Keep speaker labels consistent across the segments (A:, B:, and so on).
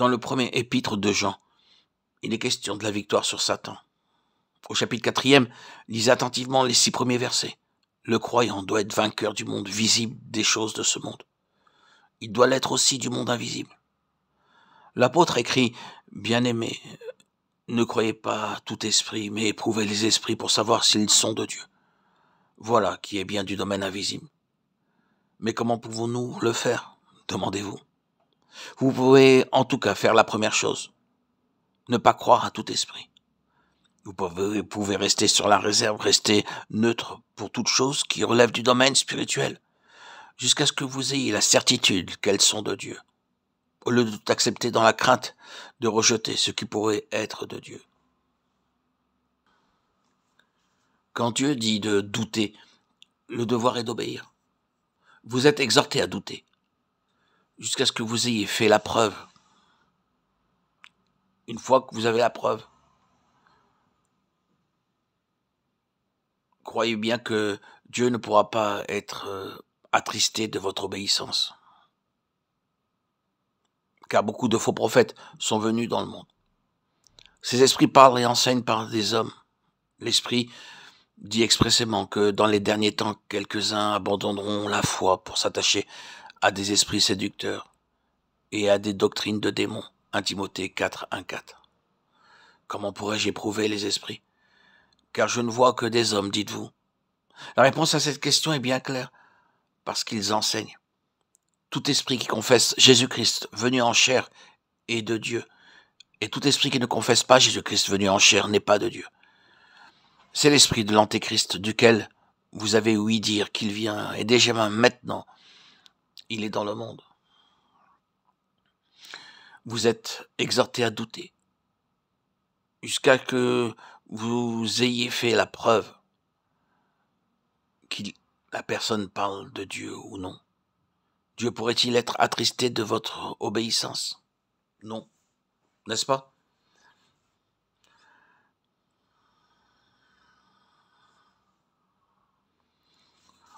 A: Dans le premier épître de Jean, il est question de la victoire sur Satan. Au chapitre 4e, lisez attentivement les 6 premiers versets. Le croyant doit être vainqueur du monde visible des choses de ce monde. Il doit l'être aussi du monde invisible. L'apôtre écrit, « Bien-aimés, ne croyez pas à tout esprit, mais éprouvez les esprits pour savoir s'ils sont de Dieu. Voilà qui est bien du domaine invisible. Mais comment pouvons-nous le faire ? Demandez-vous. Vous pouvez en tout cas faire la première chose. Ne pas croire à tout esprit. Vous pouvez rester sur la réserve, rester neutre pour toute chose qui relève du domaine spirituel, jusqu'à ce que vous ayez la certitude qu'elles sont de Dieu, au lieu de tout accepter dans la crainte de rejeter ce qui pourrait être de Dieu. Quand Dieu dit de douter, le devoir est d'obéir. Vous êtes exhorté à douter, jusqu'à ce que vous ayez fait la preuve. Une fois que vous avez la preuve, croyez bien que Dieu ne pourra pas être attristé de votre obéissance. Car beaucoup de faux prophètes sont venus dans le monde. Ces esprits parlent et enseignent par des hommes. L'Esprit dit expressément que dans les derniers temps, quelques-uns abandonneront la foi pour s'attacher à des esprits séducteurs et à des doctrines de démons. 1 Timothée 4, 1, 4. Comment pourrais-je éprouver les esprits ? Car je ne vois que des hommes, dites-vous. La réponse à cette question est bien claire, parce qu'ils enseignent. Tout esprit qui confesse Jésus-Christ venu en chair est de Dieu, et tout esprit qui ne confesse pas Jésus-Christ venu en chair n'est pas de Dieu. C'est l'esprit de l'Antéchrist duquel vous avez ouï dire qu'il vient, et déjà maintenant, il est dans le monde. Vous êtes exhortés à douter, jusqu'à que vous ayez fait la preuve que la personne parle de Dieu ou non. Dieu pourrait-il être attristé de votre obéissance ? Non, n'est-ce pas ?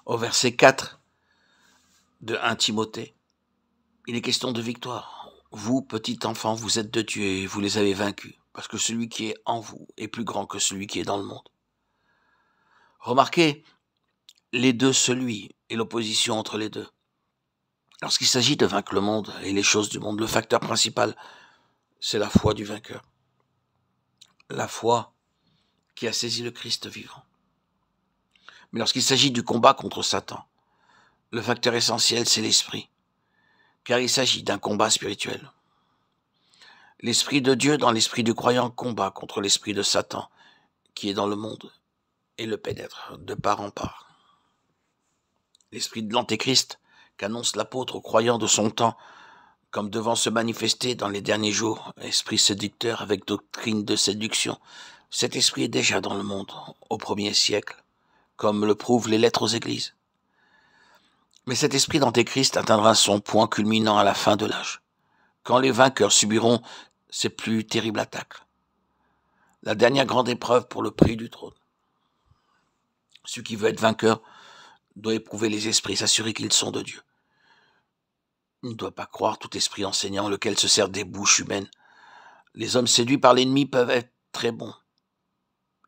A: Au verset 4 de 1 Timothée, il est question de victoire. Vous, petits enfants, vous êtes de Dieu et vous les avez vaincus, parce que celui qui est en vous est plus grand que celui qui est dans le monde. Remarquez les deux celui et l'opposition entre les deux. Lorsqu'il s'agit de vaincre le monde et les choses du monde, le facteur principal, c'est la foi du vainqueur. La foi qui a saisi le Christ vivant. Mais lorsqu'il s'agit du combat contre Satan, le facteur essentiel, c'est l'esprit, car il s'agit d'un combat spirituel. L'esprit de Dieu dans l'esprit du croyant combat contre l'esprit de Satan qui est dans le monde et le pénètre de part en part. L'esprit de l'Antéchrist qu'annonce l'apôtre aux croyants de son temps comme devant se manifester dans les derniers jours, esprit séducteur avec doctrine de séduction. Cet esprit est déjà dans le monde au 1er siècle, comme le prouvent les lettres aux églises. Mais cet esprit d'Antéchrist atteindra son point culminant à la fin de l'âge, quand les vainqueurs subiront ses plus terribles attaques. La dernière grande épreuve pour le prix du trône. Celui qui veut être vainqueur doit éprouver les esprits, s'assurer qu'ils sont de Dieu. Il ne doit pas croire tout esprit enseignant, lequel se sert des bouches humaines. Les hommes séduits par l'ennemi peuvent être très bons.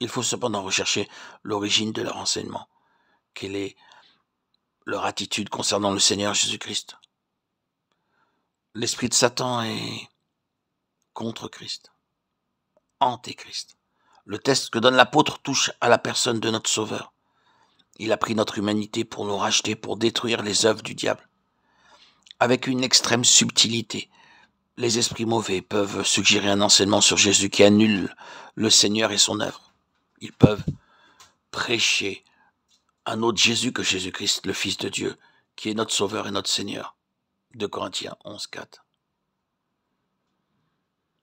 A: Il faut cependant rechercher l'origine de leur enseignement. Quelle est leur attitude concernant le Seigneur Jésus-Christ ? L'esprit de Satan est contre Christ, antéchrist. Le test que donne l'apôtre touche à la personne de notre Sauveur. Il a pris notre humanité pour nous racheter, pour détruire les œuvres du diable. Avec une extrême subtilité, les esprits mauvais peuvent suggérer un enseignement sur Jésus qui annule le Seigneur et son œuvre. Ils peuvent prêcher un autre Jésus que Jésus-Christ, le Fils de Dieu, qui est notre Sauveur et notre Seigneur. 2 Corinthiens 11, 4.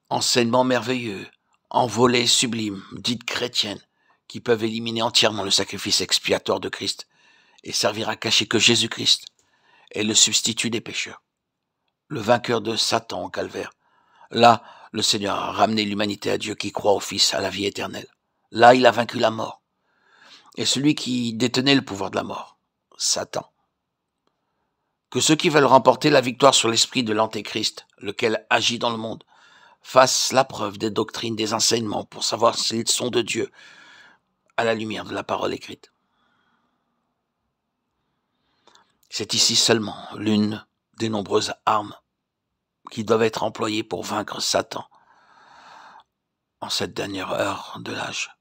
A: Enseignements merveilleux, envolées sublimes, dites chrétiennes, qui peuvent éliminer entièrement le sacrifice expiatoire de Christ et servir à cacher que Jésus-Christ est le substitut des pécheurs, le vainqueur de Satan au calvaire. Là, le Seigneur a ramené l'humanité à Dieu qui croit au Fils, à la vie éternelle. Là, il a vaincu la mort. Et celui qui détenait le pouvoir de la mort, Satan. Que ceux qui veulent remporter la victoire sur l'esprit de l'Antéchrist, lequel agit dans le monde, fassent la preuve des doctrines, des enseignements, pour savoir s'ils sont de Dieu, à la lumière de la parole écrite. C'est ici seulement l'une des nombreuses armes qui doivent être employées pour vaincre Satan en cette dernière heure de l'âge.